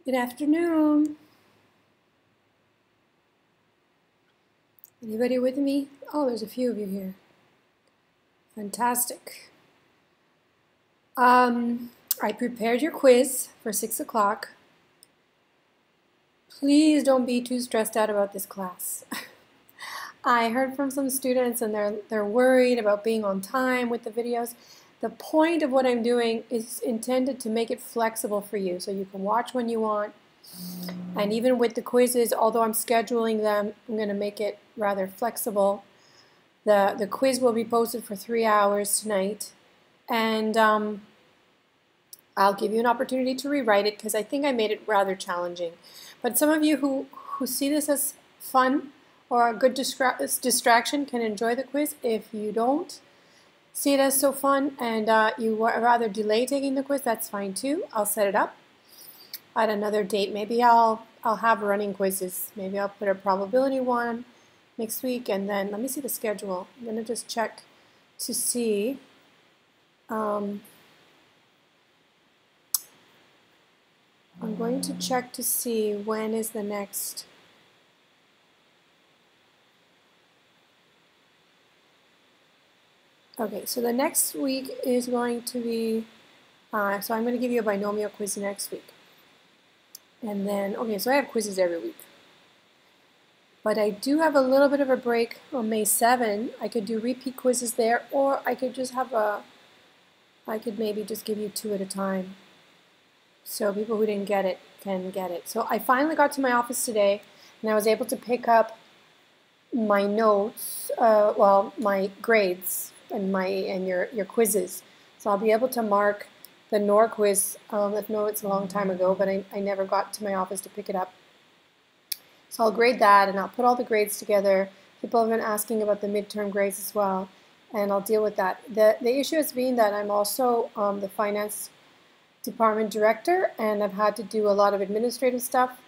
Good afternoon. Anybody with me? Oh, there's a few of you here. Fantastic. I prepared your quiz for 6 o'clock. Please don't be too stressed out about this class. I heard from some students and they're worried about being on time with the videos. The point of what I'm doing is intended to make it flexible for you so you can watch when you want. And even with the quizzes, although I'm scheduling them, I'm going to make it rather flexible. The quiz will be posted for 3 hours tonight. And I'll give you an opportunity to rewrite it because I think I made it rather challenging. But some of you who see this as fun or a good distraction can enjoy the quiz. If you don't see it as so fun and you rather delay taking the quiz, that's fine too. I'll set it up at another date. Maybe I'll have running quizzes. Maybe I'll put a probability one next week, and then let me see the schedule. I'm going to just check to see. I'm going to check to see when is the next. Okay, so the next week is going to be, so I'm going to give you a binomial quiz next week. And then, okay, so I have quizzes every week. But I do have a little bit of a break on May 7. I could do repeat quizzes there, or I could just have I could maybe just give you 2 at a time. So people who didn't get it can get it. So I finally got to my office today, and I was able to pick up my notes, well, my grades and your quizzes. So I'll be able to mark the NOR quiz. I know it's a long time ago, but I never got to my office to pick it up. So I'll grade that, and I'll put all the grades together. People have been asking about the midterm grades as well, and I'll deal with that. The issue has been that I'm also the finance department director, and I've had to do a lot of administrative stuff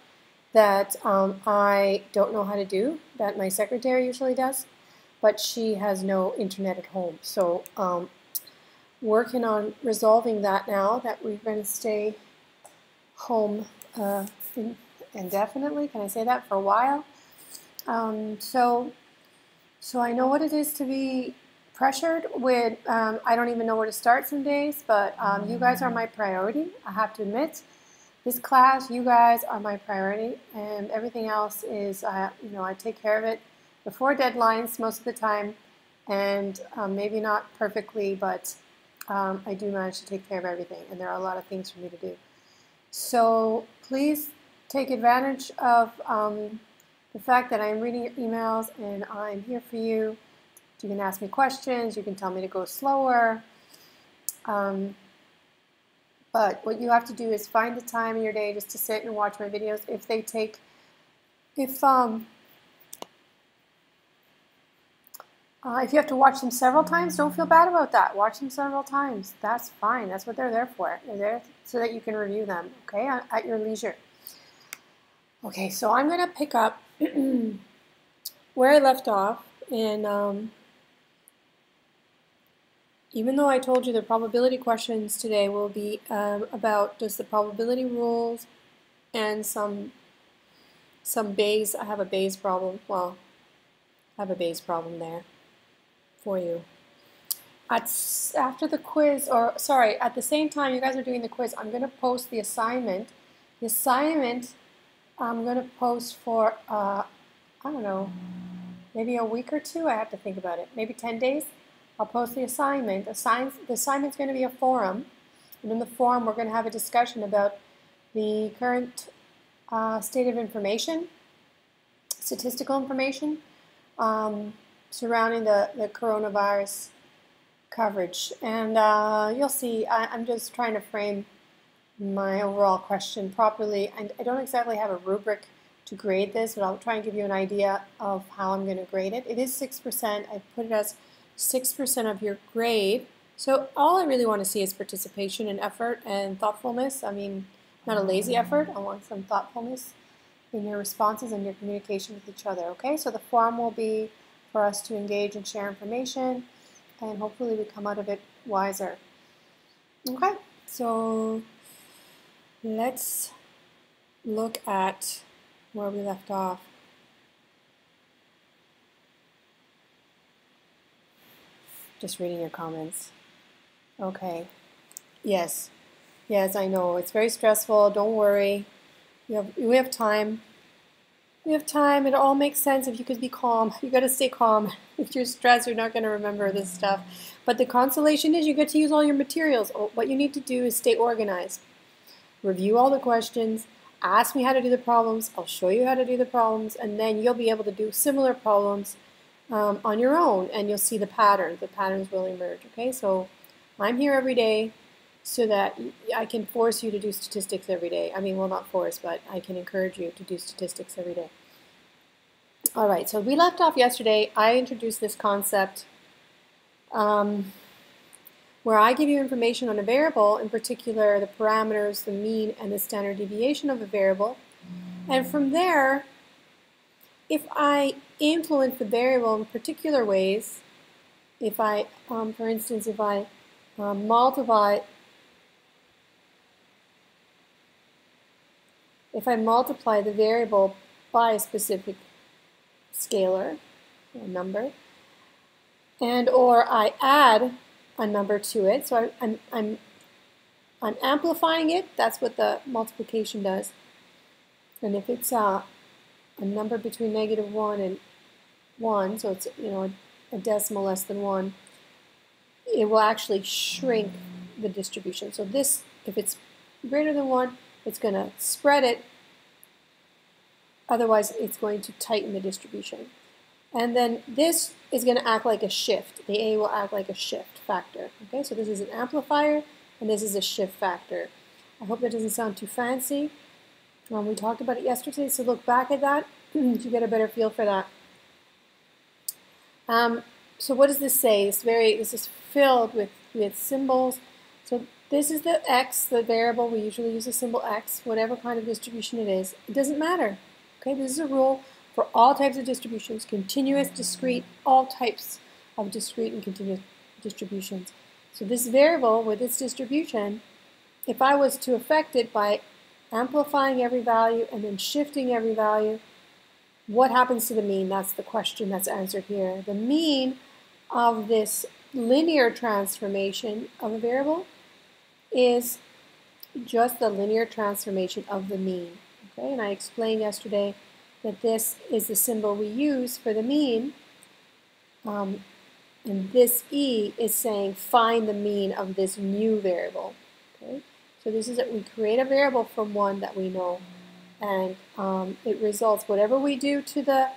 that I don't know how to do, that my secretary usually does, but she has no internet at home. So working on resolving that now that we're going to stay home indefinitely. Can I say that? For a while. So I know what it is to be pressured with, I don't even know where to start some days, but you guys are my priority, I have to admit. This class, you guys are my priority, and everything else is, you know, I take care of it before deadlines most of the time, and maybe not perfectly, but I do manage to take care of everything, and there are a lot of things for me to do. So please take advantage of the fact that I'm reading your emails and I'm here for you. You can ask me questions, you can tell me to go slower. But what you have to do is find the time in your day just to sit and watch my videos. If you have to watch them several times, don't feel bad about that. Watch them several times. That's fine. That's what they're there for. They're there so that you can review them, okay, at your leisure. Okay, so I'm going to pick up where I left off, and even though I told you the probability questions today will be about just the probability rules and some Bayes. I have a Bayes problem. Well, I have a Bayes problem there for you. After the quiz, or sorry, at the same time you guys are doing the quiz, I'm going to post the assignment. The assignment I'm going to post for, I don't know, maybe a week or 2. I have to think about it. Maybe 10 days. I'll post the assignment. The assignment's going to be a forum, and in the forum we're going to have a discussion about the current state of information, statistical information surrounding the coronavirus coverage. And you'll see, I'm just trying to frame my overall question properly, and I don't exactly have a rubric to grade this, but I'll try and give you an idea of how I'm going to grade it. It is 6%. I put it as 6% of your grade. So all I really want to see is participation and effort and thoughtfulness. I mean, not a lazy effort. I want some thoughtfulness in your responses and your communication with each other. Okay, so the forum will be for us to engage and share information, and hopefully we come out of it wiser. Okay, so let's look at where we left off. Just reading your comments. Okay. Yes. Yes, I know. It's very stressful. Don't worry. We have time. We have time. It all makes sense if you could be calm. You got to stay calm. If you're stressed, you're not going to remember this stuff. But the consolation is you get to use all your materials. What you need to do is stay organized. Review all the questions. Ask me how to do the problems. I'll show you how to do the problems. And then you'll be able to do similar problems on your own. And you'll see the patterns. The patterns will emerge. Okay, so I'm here every day so that I can force you to do statistics every day. I mean, well, not force, but I can encourage you to do statistics every day. All right, so we left off yesterday. I introduced this concept where I give you information on a variable, in particular the parameters, the mean, and the standard deviation of a variable. And from there, if I influence the variable in particular ways, if I, for instance, if I multiply the variable by a specific scalar, a number, and or I add a number to it, so I'm amplifying it. That's what the multiplication does. And if it's a number between -1 and 1, so it's a decimal less than 1, it will actually shrink the distribution. So this, if it's greater than 1, it's going to spread it. Otherwise, it's going to tighten the distribution. And then this is going to act like a shift. The A will act like a shift factor. Okay, so this is an amplifier, and this is a shift factor. I hope that doesn't sound too fancy. We talked about it yesterday, so look back at that to get a better feel for that. So what does this say? This is filled with symbols. So this is the x, the variable. We usually use the symbol x, whatever kind of distribution it is. It doesn't matter. Okay, this is a rule for all types of distributions, continuous, discrete, all types of discrete and continuous distributions. So this variable with its distribution, if I was to affect it by amplifying every value and then shifting every value, what happens to the mean? That's the question that's answered here. The mean of this linear transformation of a variable is just the linear transformation of the mean. Okay, and I explained yesterday that this is the symbol we use for the mean, and this E is saying find the mean of this new variable. Okay, so this is that we create a variable from one that we know, and it results whatever we do to the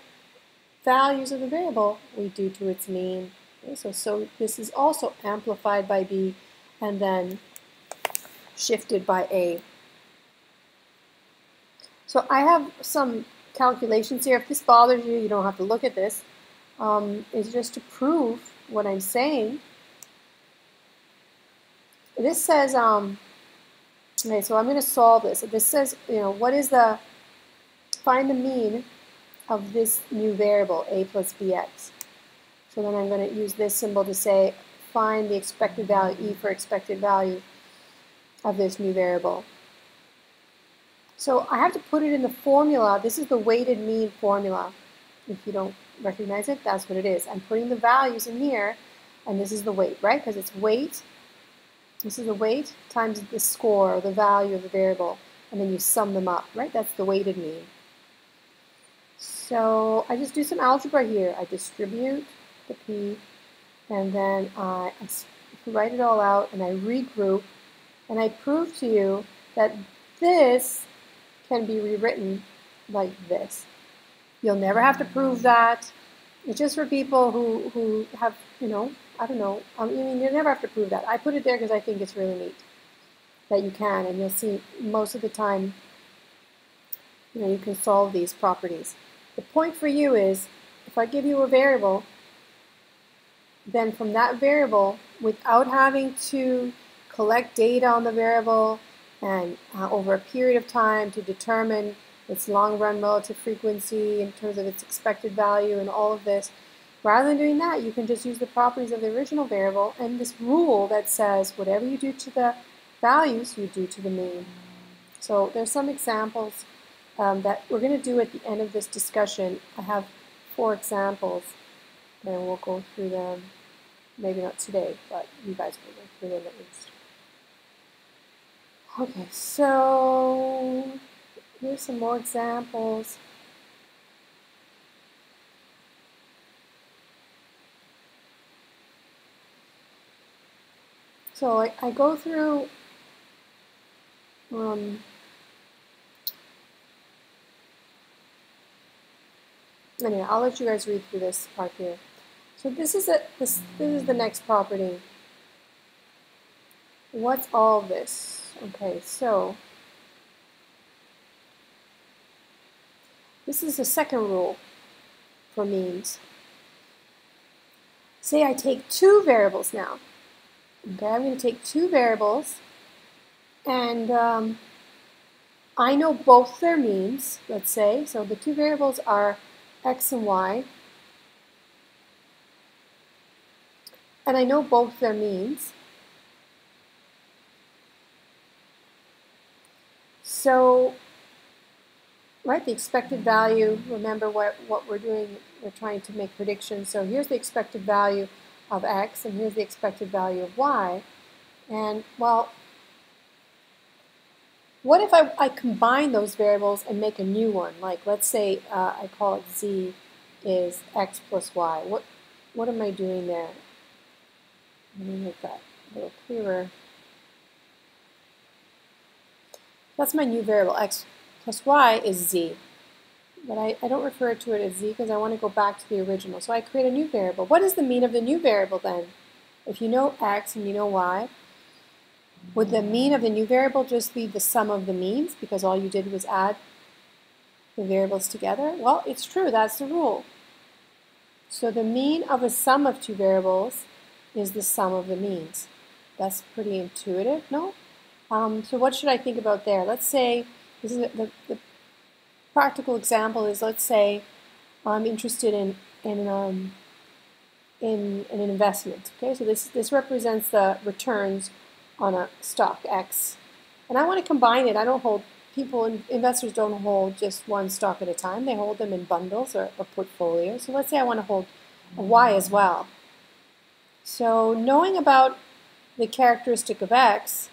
values of the variable, we do to its mean. Okay, so this is also amplified by B and then shifted by A. So I have some calculations here. If this bothers you, you don't have to look at this. It's just to prove what I'm saying. This says, okay, so I'm going to solve this. This says, what is find the mean of this new variable, a plus bx. So then I'm going to use this symbol to say, find the expected value, E for expected value of this new variable. So I have to put it in the formula. This is the weighted mean formula. If you don't recognize it, that's what it is. I'm putting the values in here, and this is the weight, right? Because it's weight. This is the weight times the score, or the value of the variable, and then you sum them up, right? That's the weighted mean. So I just do some algebra here. I distribute the P, and then I write it all out, and I regroup, and I prove to you that this can be rewritten like this. You'll never have to prove that. It's just for people who have, I don't know. I mean, you never have to prove that. I put it there because I think it's really neat that you can, and you'll see most of the time, you can solve these properties. The point for you is, if I give you a variable, then from that variable, without having to collect data on the variable and over a period of time to determine its long-run relative frequency in terms of its expected value and all of this, rather than doing that, you can just use the properties of the original variable and this rule that says whatever you do to the values, you do to the mean. So there's some examples that we're going to do at the end of this discussion. I have 4 examples, and we'll go through them. Maybe not today, but you guys will go through them at least. Okay, so here's some more examples. So I go through anyway, I'll let you guys read through this part here. So this is the next property. What's all this? Okay, so this is the second rule for means. Say I take 2 variables now. Okay, I'm going to take 2 variables, and I know both their means, let's say. So the 2 variables are x and y, and I know both their means. So, right, the expected value, remember what we're doing, we're trying to make predictions. So here's the expected value of x, and here's the expected value of y. And, well, what if I combine those variables and make a new one? Like, let's say I call it z is x plus y. What am I doing there? Let me make that a little clearer. That's my new variable. X plus y is z. But I don't refer to it as z because I want to go back to the original. So I create a new variable. What is the mean of the new variable then? If you know x and you know y, would the mean of the new variable just be the sum of the means because all you did was add the variables together? Well, it's true. That's the rule. So the mean of a sum of 2 variables is the sum of the means. That's pretty intuitive, no? So what should I think about there? Let's say, this is the practical example is, let's say I'm interested in an investment. Okay, so this represents the returns on a stock X, and I want to combine it. I don't hold investors don't hold just one stock at a time. They hold them in bundles or portfolios. So let's say I want to hold a Y as well. So knowing about the characteristic of X,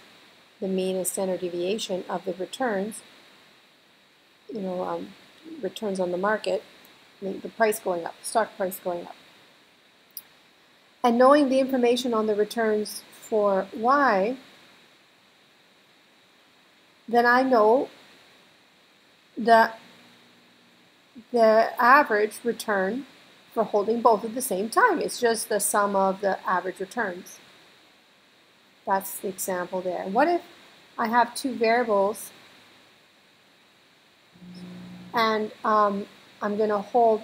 the mean and standard deviation of the returns, returns on the market, the price going up, stock price going up. And knowing the information on the returns for Y, then I know that the average return for holding both at the same time. It's just the sum of the average returns. That's the example there. What if I have 2 variables and I'm going to hold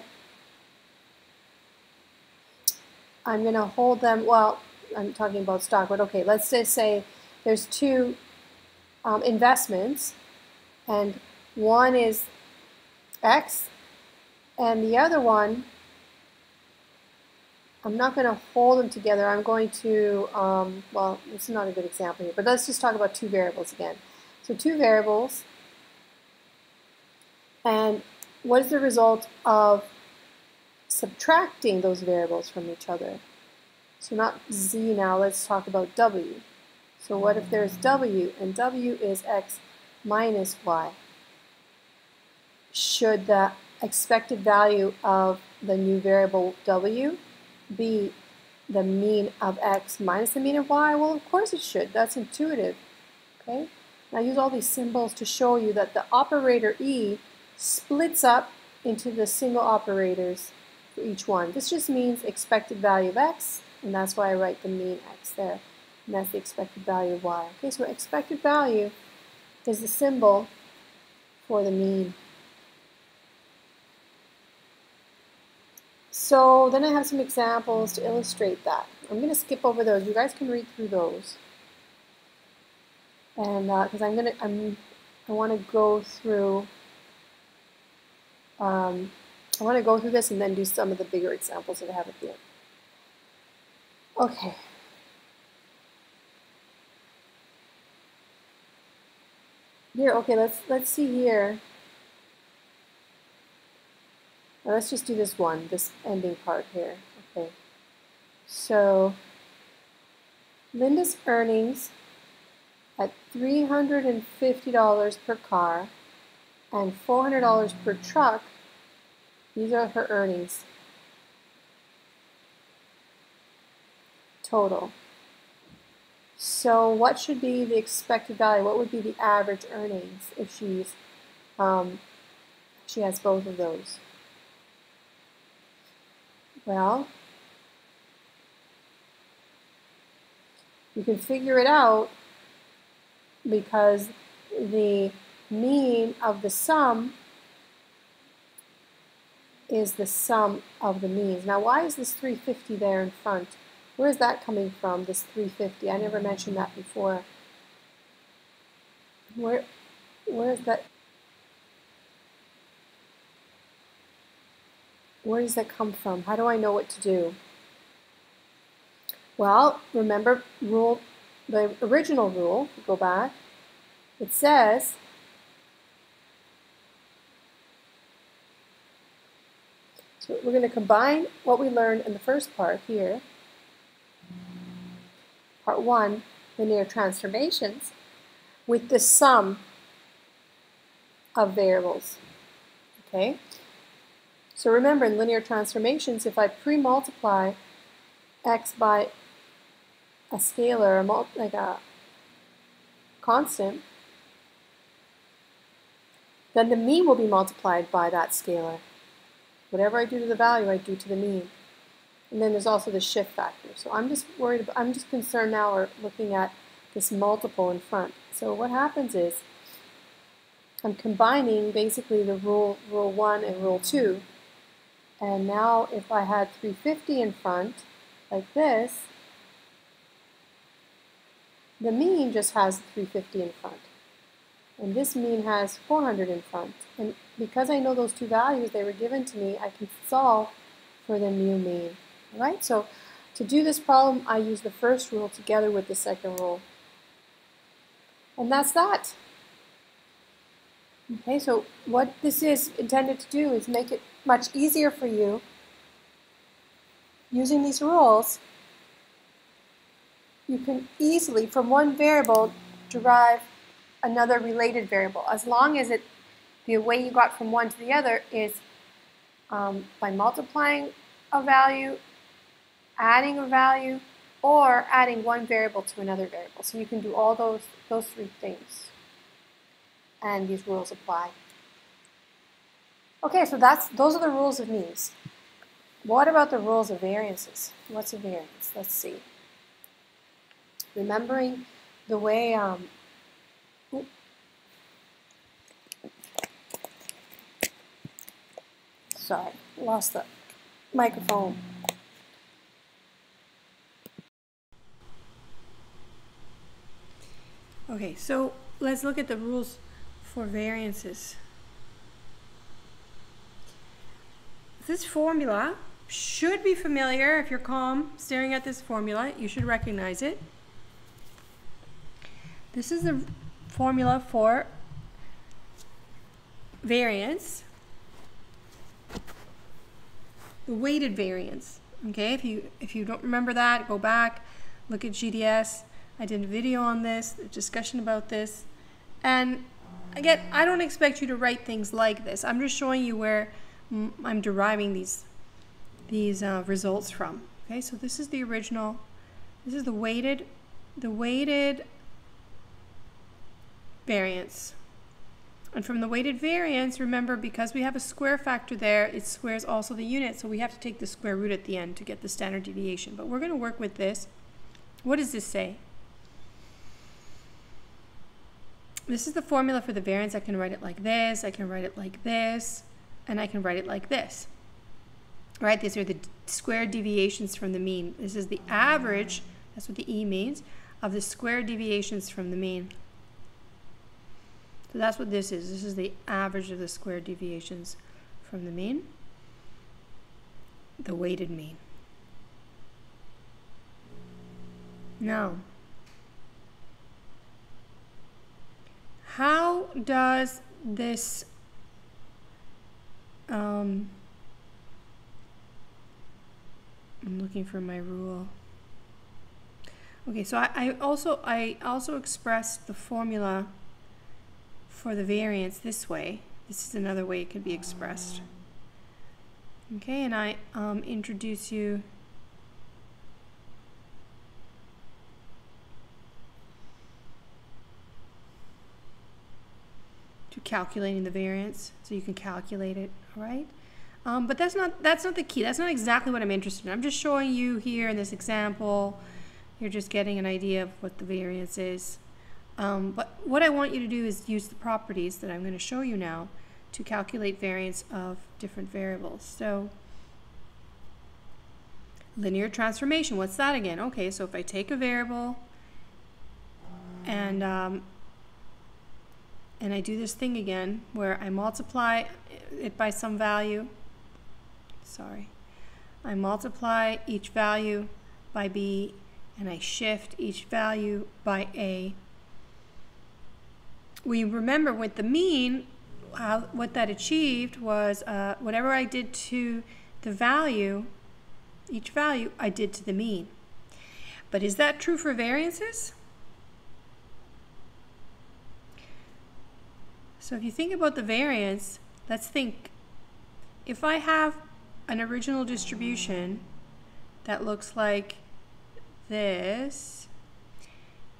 them, well, I'm talking about stock, but okay, let's just say there's 2 investments, and one is X, and the other one, I'm not going to hold them together. I'm going to, well, this is not a good example here, but let's just talk about 2 variables again. So 2 variables, and what is the result of subtracting those variables from each other? So not z now, let's talk about w. So what if there's w, and w is x minus y? Should the expected value of the new variable w be the mean of x minus the mean of y? Well, of course it should. That's intuitive. Okay? And I use all these symbols to show you that the operator e splits up into the single operators for each one. This just means expected value of x, and that's why I write the mean x there. And that's the expected value of y. Okay, so expected value is the symbol for the mean. So then I have some examples to illustrate that. I'm going to skip over those. You guys can read through those. And because I want to go through this and then do some of the bigger examples that I have at the end. Okay. Here, okay, let's see here. Now let's just do this one, this ending part here. Okay. So Linda's earnings at $350 per car and $400 per truck, these are her earnings total. So what should be the expected value? What would be the average earnings if she has both of those? Well, you can figure it out because the mean of the sum is the sum of the means. Now, why is this 350 there in front? Where is that coming from, this 350? I never mentioned that before. Where is that? Where does that come from? How do I know what to do? Well, remember the original rule, go back, it says so we're going to combine what we learned in the first part here, part 1, linear transformations, with the sum of variables. Okay? So remember, in linear transformations, if I pre-multiply x by a scalar, like a constant, then the mean will be multiplied by that scalar. Whatever I do to the value, I do to the mean. And then there's also the shift factor. So I'm just concerned now or looking at this multiple in front. So what happens is I'm combining basically the rule 1 and rule 2. And now if I had 350 in front, like this, the mean just has 350 in front. And this mean has 400 in front. And because I know those two values, they were given to me, I can solve for the new mean. All right? So to do this problem, I use the first rule together with the second rule. And that's that. Okay, so what this is intended to do is make it much easier for you using these rules. You can easily, from one variable, derive another related variable, as long as the way you got from one to the other is by multiplying a value, adding a value, or adding one variable to another variable. So you can do all those three things, and these rules apply. Okay, so those are the rules of means. What about the rules of variances? What's a variance? Let's see. Remembering the way sorry, lost the microphone. Okay, so let's look at the rules for variances. This formula should be familiar. If you're calm staring at this formula, you should recognize it. This is the formula for variance, the weighted variance. Okay, if you don't remember that, go back, look at GDS. I did a video on this, a discussion about this. And again, I don't expect you to write things like this. I'm just showing you where I'm deriving these results from. Okay, so this is the original. This is the weighted variance. And from the weighted variance, remember, because we have a square factor there, it squares also the unit, so we have to take the square root at the end to get the standard deviation. But we're going to work with this. What does this say? This is the formula for the variance. I can write it like this, I can write it like this, and I can write it like this. Right? These are the square deviations from the mean. This is the average, that's what the E means, of the square deviations from the mean. So that's what this is. This is the average of the square deviations from the mean, the weighted mean. Now, how does this I'm looking for my rule. Okay, so I also expressed the formula for the variance this way. This is another way it could be expressed. Okay, and I introduce you to calculating the variance, so you can calculate it, all right? But that's not the key. That's not exactly what I'm interested in. I'm just showing you here in this example. You're just getting an idea of what the variance is. But what I want you to do is use the properties that I'm going to show you now to calculate variance of different variables. So linear transformation, what's that again? Okay, so if I take a variable and I do this thing again where I multiply it by some value. Sorry. I multiply each value by B and I shift each value by A. We remember with the mean, what that achieved was whatever I did to the value, each value, I did to the mean. But is that true for variances? So if you think about the variance, let's think, if I have an original distribution that looks like this,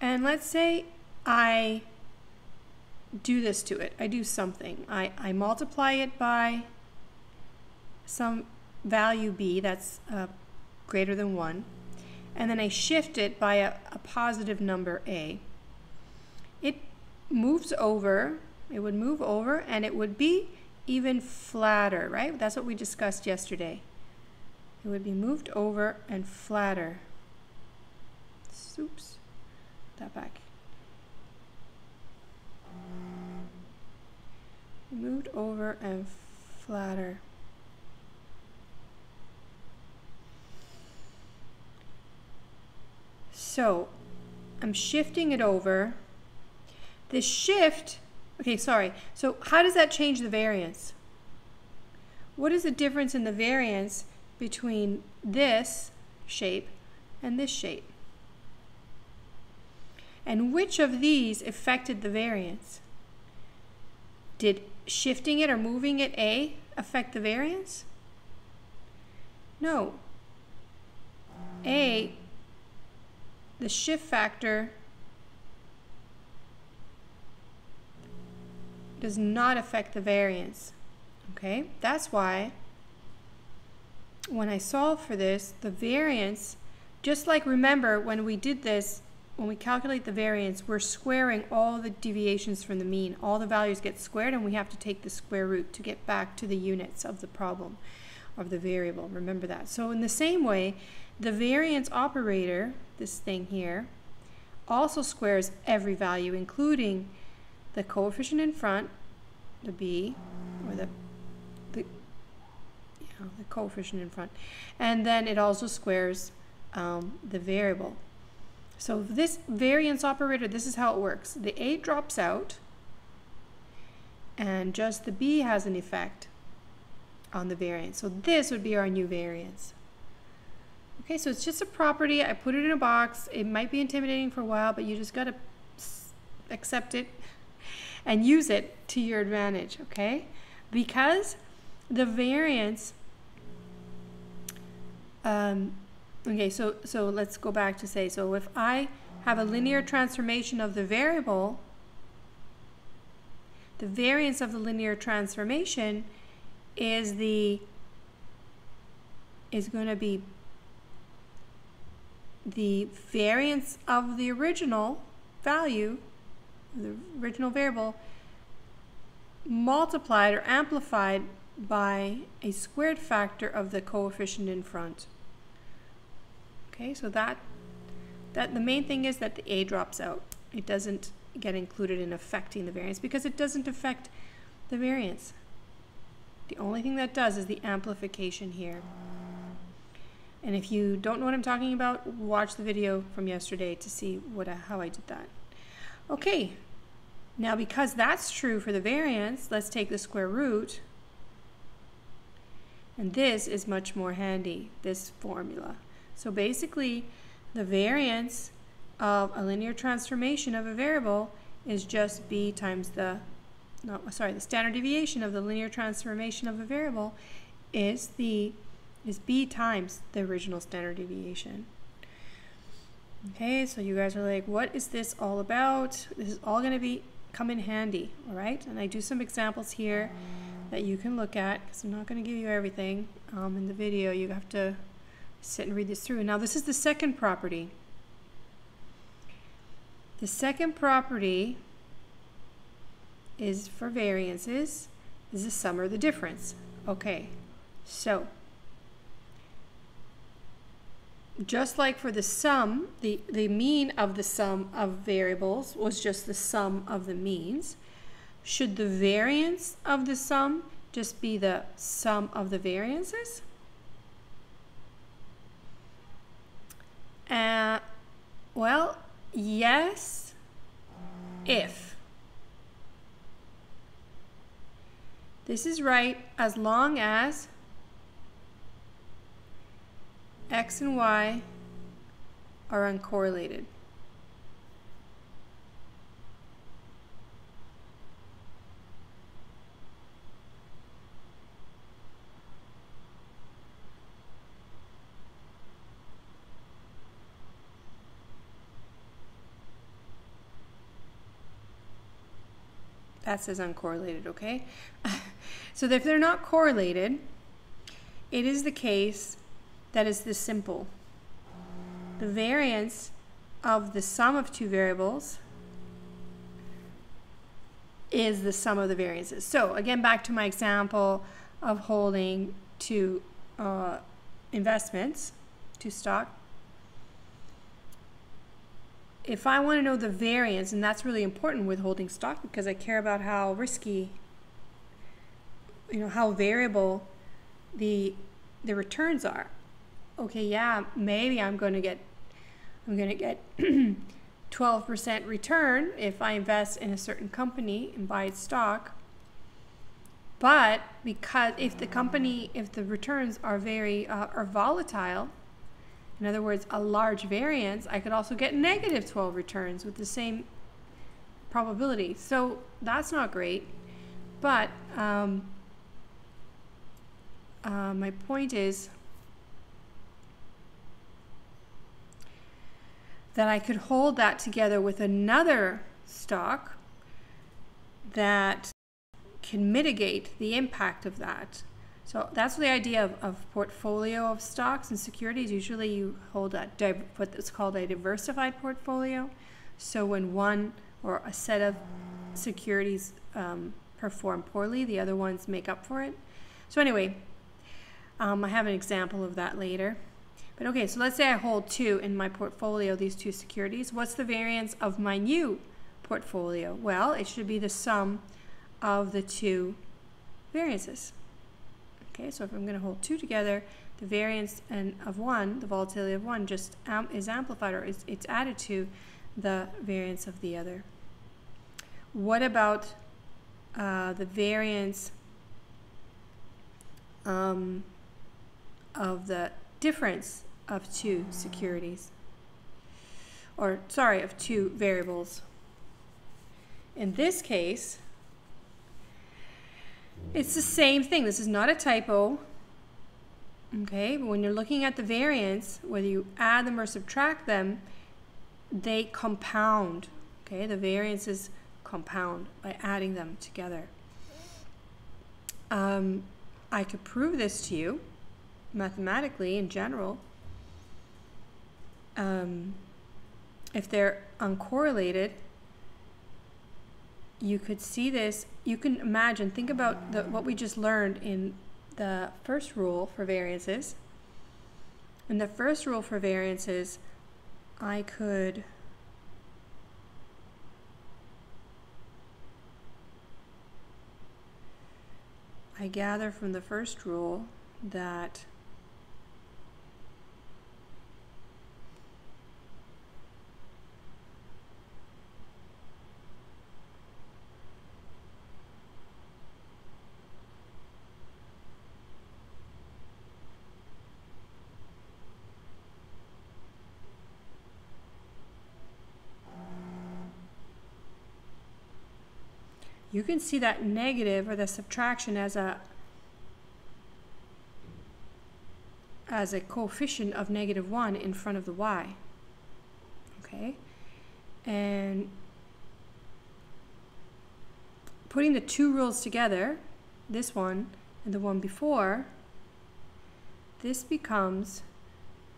and let's say I do this to it, I do something, I multiply it by some value B that's greater than 1, and then I shift it by a positive number A, it moves over. It would move over and it would be even flatter, right? That's what we discussed yesterday. It would be moved over and flatter. Oops, that back. Moved over and flatter. So I'm shifting it over. This shift, okay, sorry. So how does that change the variance? What is the difference in the variance between this shape and this shape? And which of these affected the variance? Did shifting it or moving it A affect the variance? No. A, the shift factor, does not affect the variance. Okay, that's why when I solve for this, the variance, just like remember when we did this, when we calculate the variance, we're squaring all the deviations from the mean. All the values get squared and we have to take the square root to get back to the units of the problem, of the variable. Remember that. So in the same way, the variance operator, this thing here, also squares every value, including the coefficient in front, the B, or the coefficient in front, and then it also squares the variable. So this variance operator, this is how it works. The A drops out, and just the B has an effect on the variance. So this would be our new variance. Okay, so it's just a property. I put it in a box. It might be intimidating for a while, but you just got to accept it and use it to your advantage, okay? Because the variance, okay, so let's go back to say, so if I have a linear transformation of the variable, the variance of the linear transformation is going to be the variance of the original value, the original variable, multiplied or amplified by a squared factor of the coefficient in front. Okay, so that the main thing is that the A drops out. It doesn't get included in affecting the variance because it doesn't affect the variance. The only thing that does is the amplification here. And if you don't know what I'm talking about, watch the video from yesterday to see how I did that. Okay, now because that's true for the variance, let's take the square root. And this is much more handy, this formula. So basically, the variance of a linear transformation of a variable is just b times the standard deviation of the linear transformation of a variable is b times the original standard deviation. Okay, so you guys are like, what is this all about? This is all going to come in handy, all right? And I do some examples here that you can look at, because I'm not going to give you everything in the video. You have to sit and read this through. Now, this is the second property. The second property is for variances, is the sum or the difference. Okay, so just like for the sum, the mean of the sum of variables was just the sum of the means. Should the variance of the sum just be the sum of the variances? Well, yes, if. This is right as long as x and y are uncorrelated. That says uncorrelated, okay? So if they're not correlated, it is the case that is this simple. The variance of the sum of two variables is the sum of the variances. So again, back to my example of holding two investments, two stock. If I want to know the variance, and that's really important with holding stock because I care about how risky, how variable the returns are. Okay, yeah, maybe I'm going to get 12% return if I invest in a certain company and buy its stock. But because if the returns are very are volatile, in other words, a large variance, I could also get negative 12 returns with the same probability. So that's not great. But my point is that I could hold that together with another stock that can mitigate the impact of that. So that's the idea of portfolio of stocks and securities. Usually you hold what's called a diversified portfolio. So when one or a set of securities perform poorly, the other ones make up for it. So anyway, I have an example of that later. But okay, so let's say I hold two in my portfolio, these two securities. What's the variance of my new portfolio? Well, it should be the sum of the two variances. Okay, so if I'm going to hold two together, the variance of one, the volatility of one, just is amplified, or it's added to the variance of the other. What about the variance of the difference of two securities? Or, sorry, of two variables. In this case, it's the same thing. This is not a typo. Okay, but when you're looking at the variance, whether you add them or subtract them, they compound. Okay, the variances compound by adding them together. I could prove this to you mathematically in general. If they're uncorrelated, you could see this. You can imagine, think about what we just learned in the first rule for variances. In the first rule for variances, I gather from the first rule that you can see that negative or the subtraction as a coefficient of -1 in front of the y. Okay, and putting the two rules together, this one and the one before, this becomes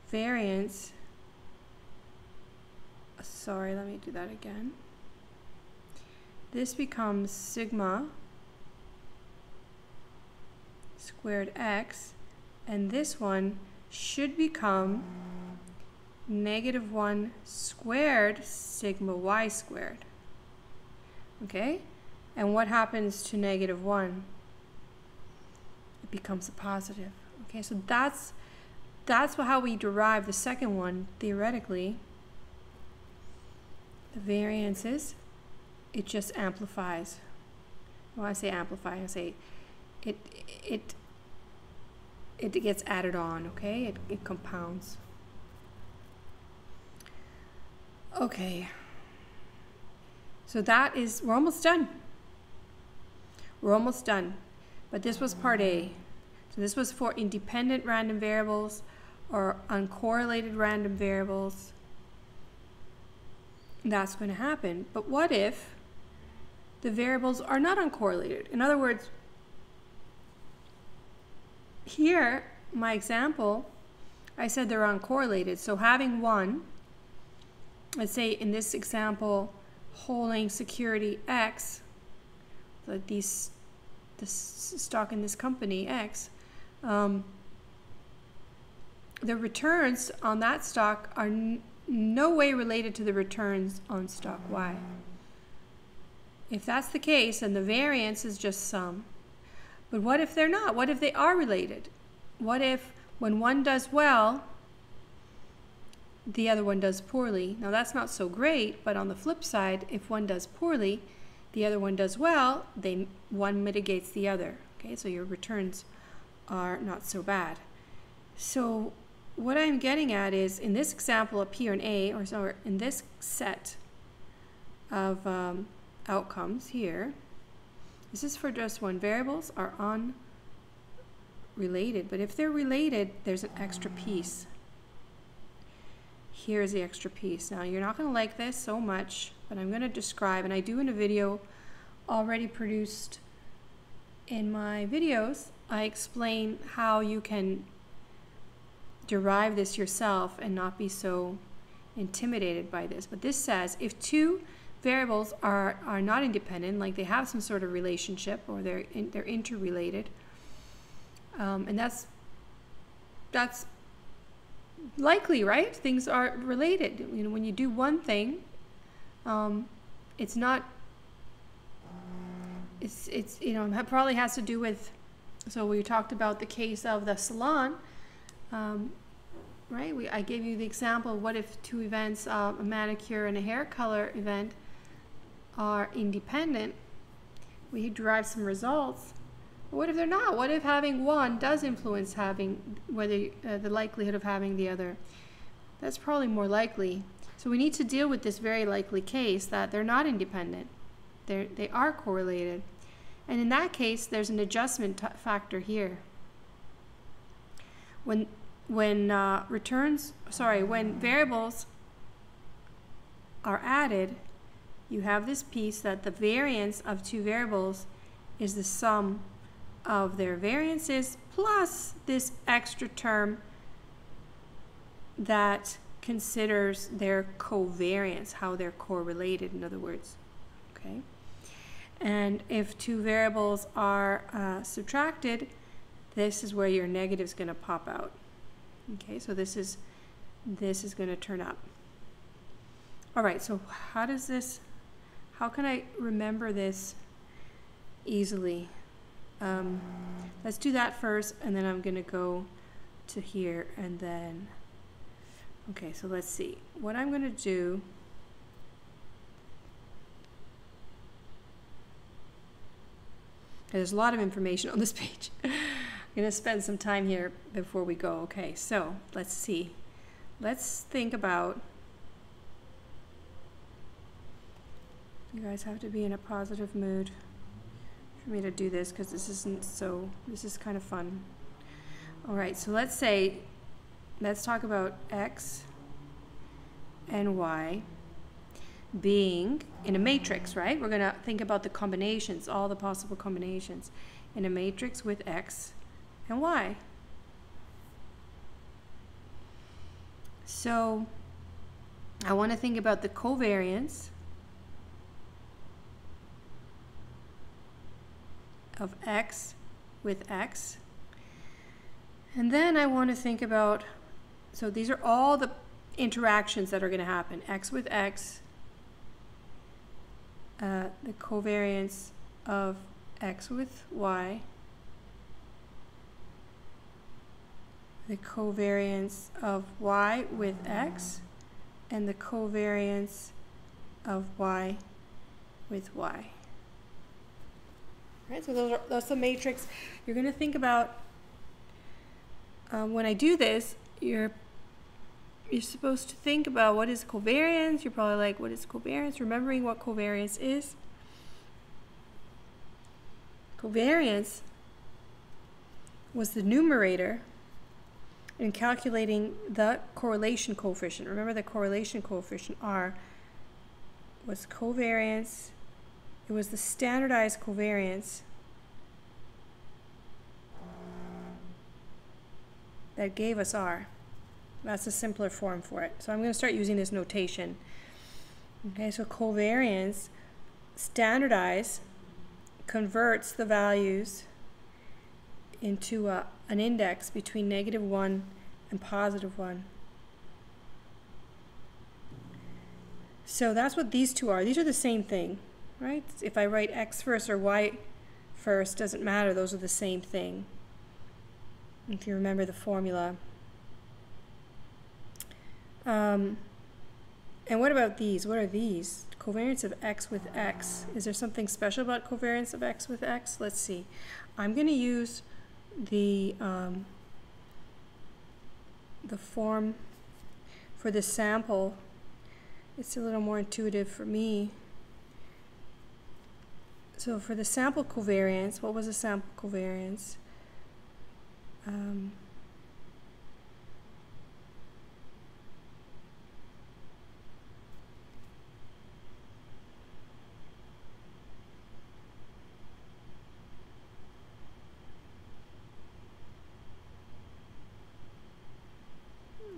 variance. Sorry, let me do that again. This becomes sigma squared x, and this one should become -1 squared sigma y squared. Okay? And what happens to -1? It becomes a positive. Okay, so that's how we derive the second one theoretically. The variances, it just amplifies. When I say amplify, I say it gets added on, okay? It compounds. Okay. So that is, we're almost done. We're almost done. But this was part A. So this was for independent random variables or uncorrelated random variables. That's going to happen. But what if the variables are not uncorrelated? In other words, here, my example, I said they're uncorrelated. So having one, let's say in this example, holding security X, so this stock in this company X, the returns on that stock are no way related to the returns on stock Y. If that's the case, then the variance is just sum. But what if they're not? What if they are related? What if when one does well, the other one does poorly? Now that's not so great, but on the flip side, if one does poorly, the other one does well, one mitigates the other. Okay, so your returns are not so bad. So what I'm getting at is, in this example up here in A, or so in this set of outcomes here, this is for just one. Variables are unrelated, but if they're related, there's an extra piece. Here's the extra piece. Now you're not going to like this so much, but I'm going to describe, and I do in a video already produced in my videos, I explain how you can derive this yourself and not be so intimidated by this. But this says if two variables are not independent, like they have some sort of relationship or they're interrelated, and that's likely, right? Things are related. You know, when you do one thing, it's you know, it probably has to do with, so we talked about the case of the salon, right? I gave you the example, what if two events, a manicure and a hair color event, are independent? We derive some results. But what if they're not? What if having one does influence having the likelihood of having the other? That's probably more likely. So we need to deal with this very likely case that they're not independent. They are correlated. And in that case, there's an adjustment factor here. When variables are added, you have this piece that the variance of two variables is the sum of their variances plus this extra term that considers their covariance, how they're correlated, in other words. Okay. And if two variables are subtracted, this is where your negative is going to pop out. Okay, so this is going to turn up. All right, so how can I remember this easily? Let's do that first, and then I'm going to go to here, and then, okay, so let's see. What I'm going to do, there's a lot of information on this page. I'm going to spend some time here before we go. Okay, so let's see. Let's think about, you guys have to be in a positive mood. for me to do this because this is kind of fun. All right, so let's talk about x and y being in a matrix, right? We're going to think about the combinations, all the possible combinations in a matrix with x and y. So I want to think about the covariance of x with x. And then I want to think about, so these are all the interactions that are going to happen. X with x, the covariance of x with y, the covariance of y with x, and the covariance of y with y. Right, so that's the matrix. You're going to think about, when I do this, you're supposed to think about what is covariance. You're probably like, what is covariance? Remembering what covariance is. Covariance was the numerator in calculating the correlation coefficient. Remember the correlation coefficient, R, was covariance. It was the standardized covariance that gave us R. That's a simpler form for it. So I'm going to start using this notation. Okay, so covariance, standardize, converts the values into an index between -1 and +1. So that's what these two are. These are the same thing, right? If I write x first or y first, doesn't matter. Those are the same thing. If you remember the formula. And what about these? What are these? Covariance of x with x. Is there something special about covariance of x with x? Let's see. I'm going to use the form for the sample. It's a little more intuitive for me. So for the sample covariance, what was the sample covariance?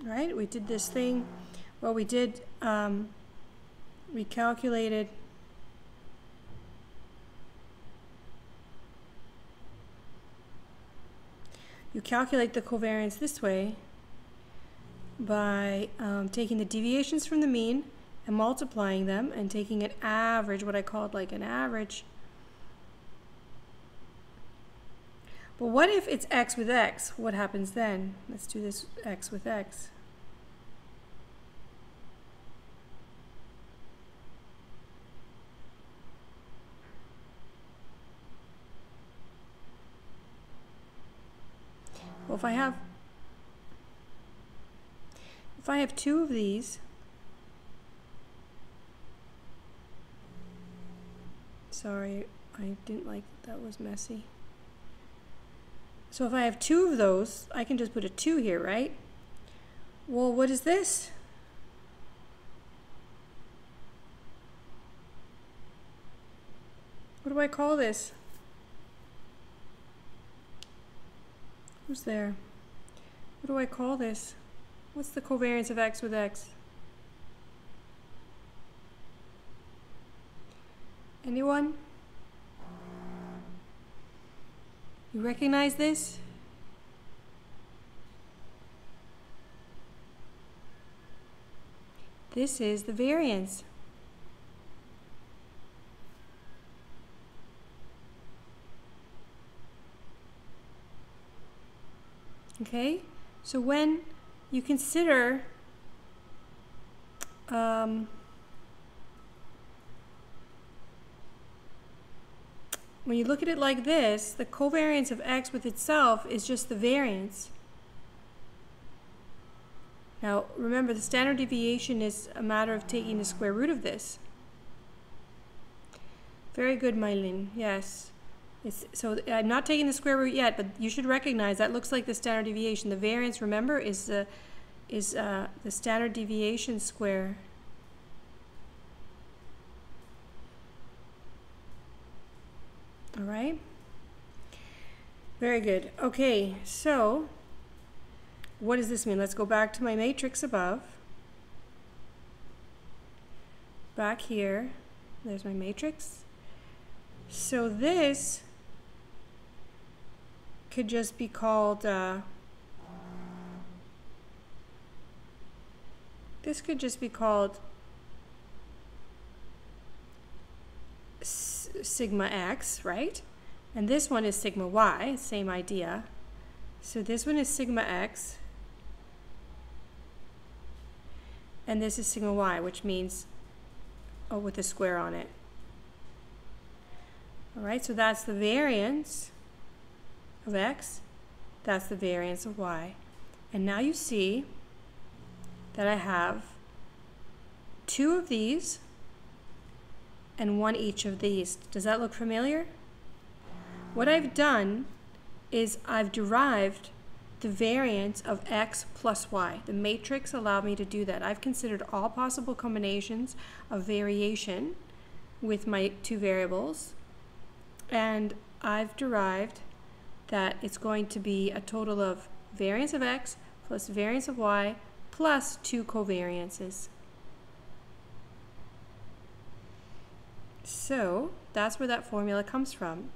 Right, we did this thing. Well, we did, we calculated you calculate the covariance this way by taking the deviations from the mean and multiplying them and taking an average, what I called like an average. But what if it's x with x? What happens then? Let's do this x with x. Well, if I have two of these, sorry, I didn't like that was messy. So if I have two of those, I can just put a 2 here, right? Well, what is this? What do I call this? Who's there? What do I call this? What's the covariance of x with x? Anyone? You recognize this? This is the variance. Okay, so when you consider when you look at it like this, the covariance of x with itself is just the variance. Now, remember, the standard deviation is a matter of taking the square root of this. Very good, Mylene. Yes. So I'm not taking the square root yet, but you should recognize that looks like the standard deviation. The variance, remember, is the standard deviation square. All right. Very good. Okay, so what does this mean? Let's go back to my matrix above. Back here, there's my matrix. So this could just be called, sigma x, right? And this one is sigma y, same idea. So this one is sigma x, and this is sigma y, which means, oh, with a square on it. All right, so that's the variance of x, that's the variance of y. And now you see that I have two of these and one each of these. Does that look familiar? What I've done is I've derived the variance of x plus y. The matrix allowed me to do that. I've considered all possible combinations of variation with my two variables, and I've derived that it's going to be a total of variance of x plus variance of y plus two covariances. So that's where that formula comes from.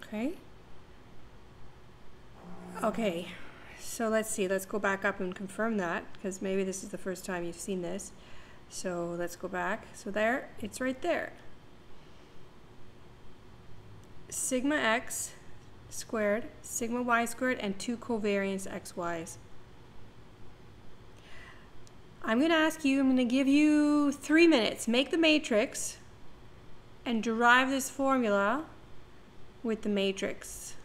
Okay. Okay, so let's see. Let's go back up and confirm that, because maybe this is the first time you've seen this. So let's go back. So there, it's right there. Sigma x squared, sigma y squared, and two covariance xy's. I'm going to give you 3 minutes. Make the matrix and derive this formula with the matrix.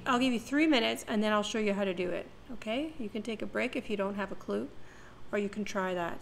I'll give you 3 minutes, and then I'll show you how to do it. Okay? You can take a break if you don't have a clue, or you can try that.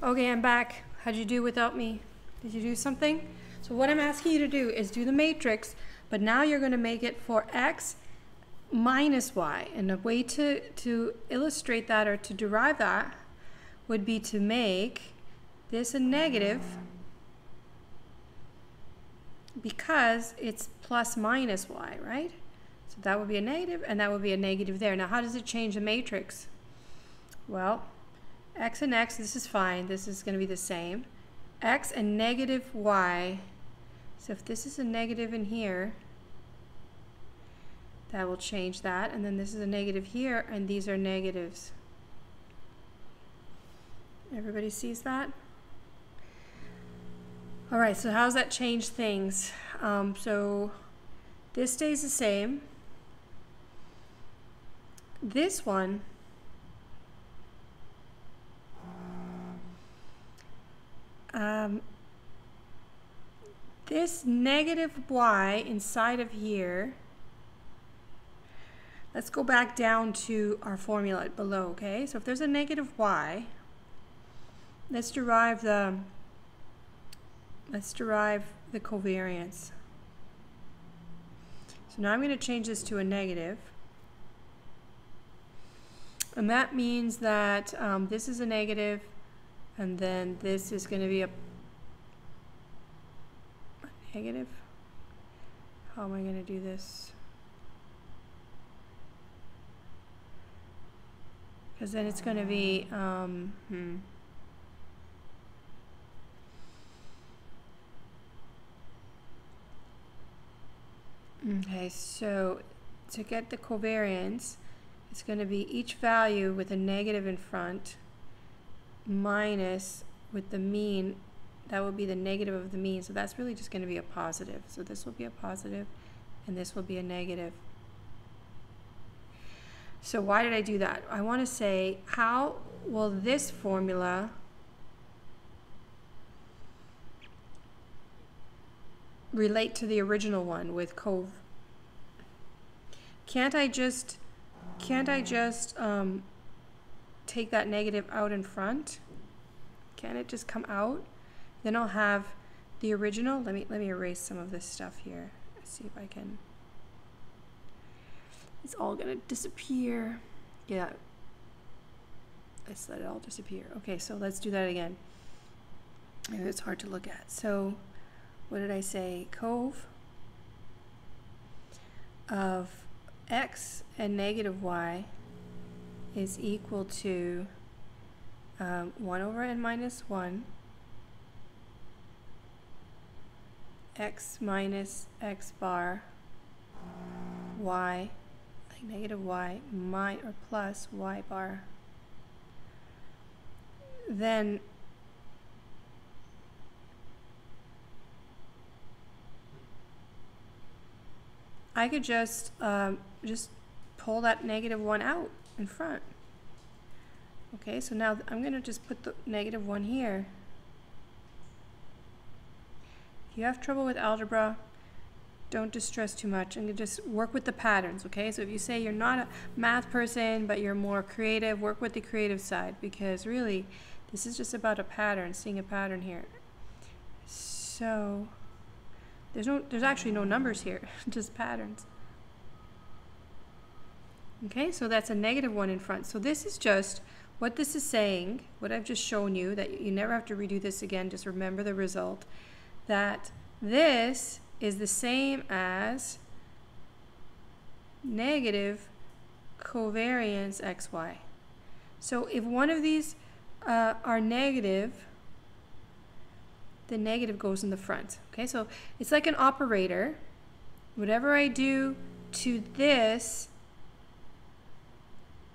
Okay, I'm back. How'd you do without me? Did you do something? So what I'm asking you to do is do the matrix, but now you're going to make it for x minus y. And a way to illustrate that or to derive that would be to make this a negative because it's plus minus y, right? So that would be a negative and that would be a negative there. Now how does it change the matrix? Well, x and x, this is fine. This is going to be the same. X and negative y. So if this is a negative in here, that will change that. And then this is a negative here, and these are negatives. Everybody sees that? All right, so how does that change things? So this stays the same. This one, this negative y inside of here, let's go back down to our formula below, okay? So if there's a negative y, let's derive the covariance. So now I'm going to change this to a negative. And that means that this is a negative, and then this is going to be a negative. How am I going to do this? Because then it's going to be, Okay, so to get the covariance, it's going to be each value with a negative in front minus with the mean. That will be the negative of the mean. So that's really just going to be a positive. So this will be a positive and this will be a negative. So why did I do that? I want to say, how will this formula relate to the original one with cov? Can't I just take that negative out in front? Can't it just come out? Then I'll have the original. Let me erase some of this stuff here. Let's see if I can. It's all gonna disappear. Yeah. Let's let it all disappear. Okay, so let's do that again. Maybe it's hard to look at. So what did I say? Cov of x and negative y is equal to 1 over n minus 1 x minus x bar y, like negative y, or plus y bar. Then I could just pull that negative 1 out in front. Okay, so now I'm going to just put the negative 1 here. If you have trouble with algebra, don't distress too much and just work with the patterns, okay? So if you say you're not a math person, but you're more creative, work with the creative side, because really, this is just about a pattern, seeing a pattern here. So there's actually no numbers here, just patterns. Okay, so that's a negative 1 in front. So this is just what this is saying, what I've just shown you, that you never have to redo this again, just remember the result, that this is the same as negative covariance xy. So if one of these are negative, the negative goes in the front. Okay, so it's like an operator. Whatever I do to this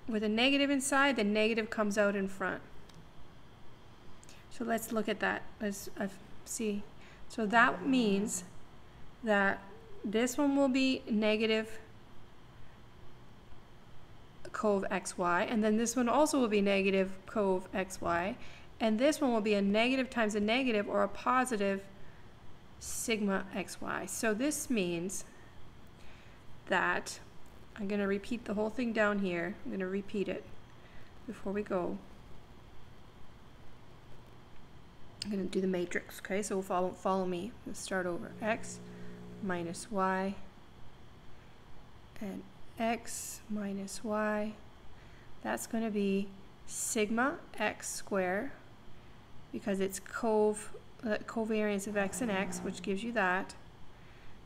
with a negative inside, the negative comes out in front. So let's look at that. Let's see. So that means that this one will be negative cov xy, and then this one also will be negative cov xy, and this one will be a negative times a negative, or a positive sigma xy. So this means that I'm going to repeat the whole thing down here. I'm going to repeat it before we go. I'm going to do the matrix, okay? So follow me. Let's start over. X minus y and x minus y. That's going to be sigma x squared, because it's covariance of x and x, which gives you that.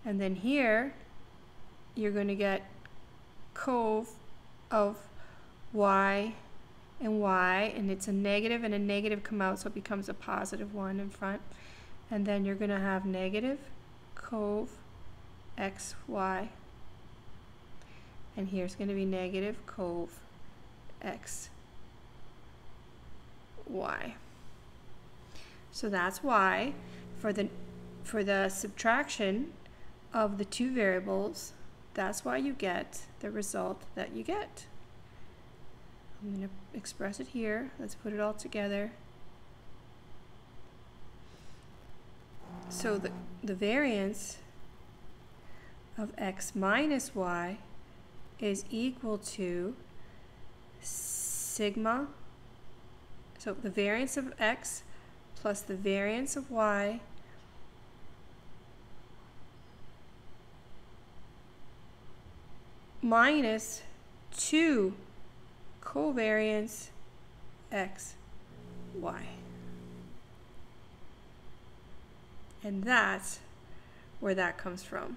And then here, you're going to get cov of y and y, and it's a negative and a negative come out, so it becomes a positive 1 in front. And then you're going to have negative cov xy. And here's going to be negative cov x y. So that's why for the subtraction of the two variables, that's why you get the result that you get. I'm going to express it here. Let's put it all together. So the variance of x minus y is equal to sigma, so the variance of x plus the variance of y minus 2 covariance x, y. And that's where that comes from.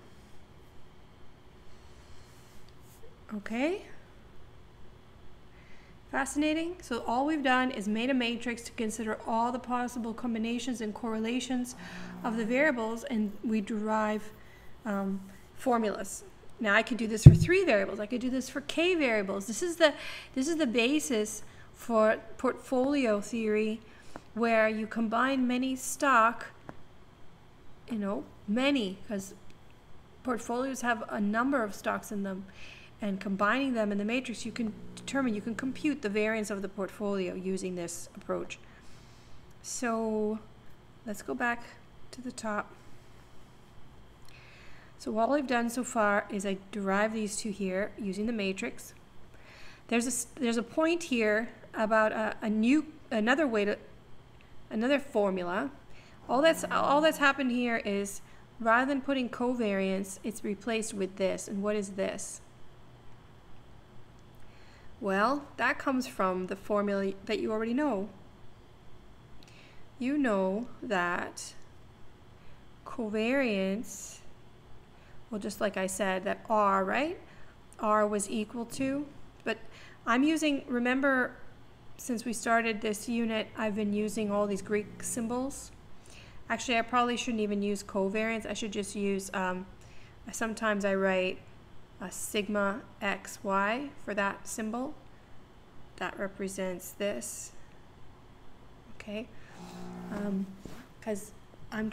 Okay? Fascinating? So all we've done is made a matrix to consider all the possible combinations and correlations of the variables, and we derive formulas. Now I could do this for 3 variables. I could do this for k variables. This is the basis for portfolio theory, where you combine many stock, many, because portfolios have a number of stocks in them, and combining them in the matrix, you can compute the variance of the portfolio using this approach. So let's go back to the top. So all I've done so far is I derive these two here using the matrix. There's a point here about another formula. All that's happened here is, rather than putting covariance, it's replaced with this. And what is this? Well, that comes from the formula that you already know. You know that covariance, well, just like I said, that R, right? R was equal to, but I'm using, remember, since we started this unit, I've been using all these Greek symbols. Actually, I probably shouldn't even use covariance. I should just use, sometimes I write a sigma xy for that symbol. That represents this, okay? Because I'm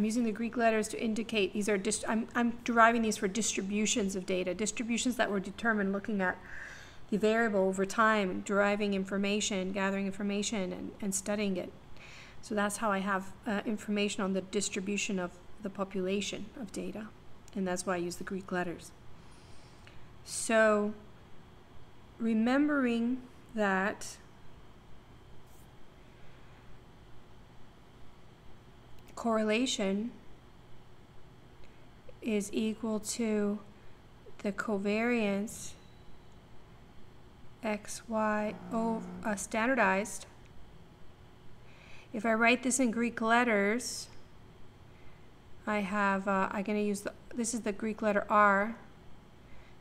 using the Greek letters to indicate these are, I'm deriving these for distributions of data, distributions that were determined looking at the variable over time, deriving information, gathering information, and studying it. So that's how I have information on the distribution of the population of data, and that's why I use the Greek letters. So remembering that correlation is equal to the covariance xy standardized. If I write this in Greek letters, I have, I'm going to use this is the Greek letter R.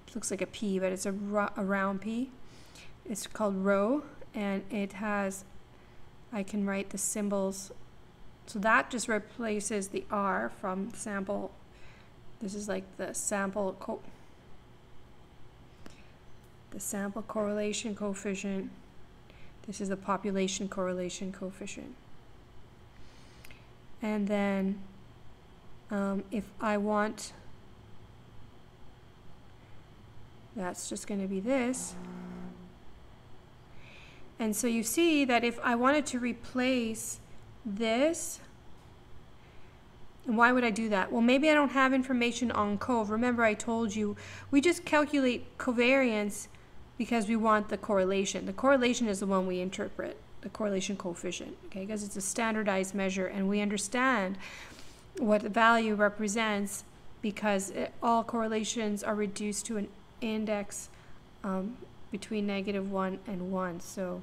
It looks like a P, but it's a round P. It's called rho, and it has, I can write the symbols. So that just replaces the R from sample. This is like the sample correlation coefficient. This is the population correlation coefficient. And then if I want, that's just going to be this. And so you see that if I wanted to replace this, and why would I do that? Well, maybe I don't have information on cov. Remember, I told you we just calculate covariance because we want the correlation. The correlation is the one we interpret. the correlation coefficient, okay, because it's a standardized measure and we understand what the value represents because all correlations are reduced to an index between -1 and 1. So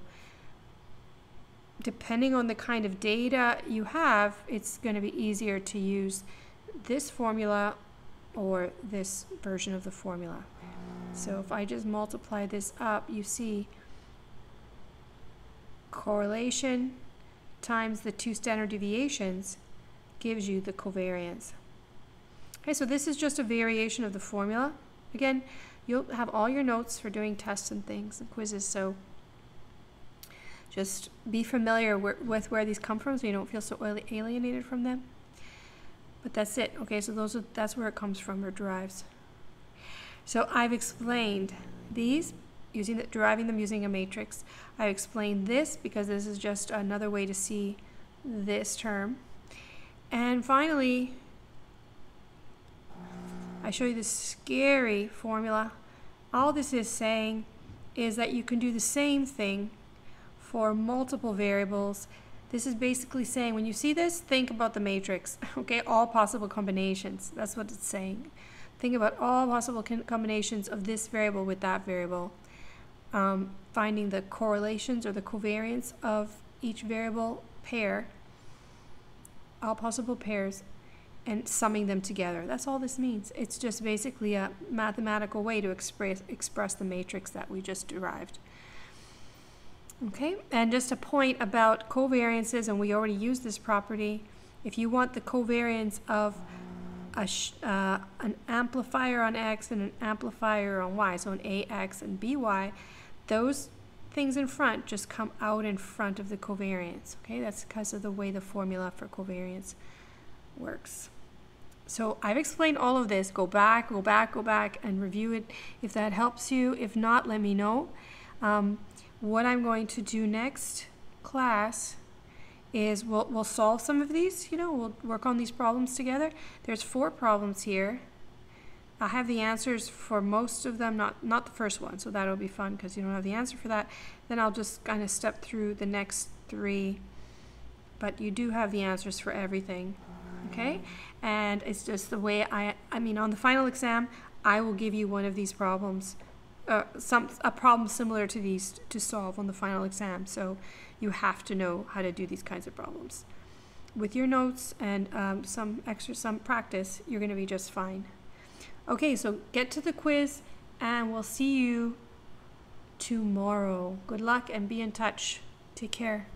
depending on the kind of data you have, it's going to be easier to use this formula or this version of the formula. So if I just multiply this up, you see correlation times the 2 standard deviations gives you the covariance. Okay, so this is just a variation of the formula. Again, you'll have all your notes for doing tests and things and quizzes, so just be familiar with where these come from so you don't feel so alienated from them. But that's it. Okay, so that's where it comes from or derives. So I've explained these deriving them using a matrix. I explained this because this is just another way to see this term. And finally, I show you this scary formula. All this is saying is that you can do the same thing for multiple variables. This is basically saying when you see this, think about the matrix, okay? All possible combinations. That's what it's saying. Think about all possible combinations of this variable with that variable. Finding the correlations or the covariance of each variable pair, all possible pairs, and summing them together. That's all this means. It's just basically a mathematical way to express the matrix that we just derived. Okay, and just a point about covariances, and we already used this property. If you want the covariance of an amplifier on X and an amplifier on Y, so an AX and BY, those things in front just come out in front of the covariance. Okay, that's because of the way the formula for covariance works. So I've explained all of this. Go back and review it if that helps you. If not, let me know. What I'm going to do next class is we'll solve some of these, we'll work on these problems together. There's 4 problems here. I have the answers for most of them, not the first one, so that'll be fun because you don't have the answer for that. Then I'll just kind of step through the next 3, but you do have the answers for everything, okay? And it's just the way I mean, on the final exam, I will give you one of these problems, a problem similar to these to solve on the final exam. So you have to know how to do these kinds of problems. With your notes and some practice, you're going to be just fine. Okay, so get to the quiz and we'll see you tomorrow. Good luck and be in touch. Take care.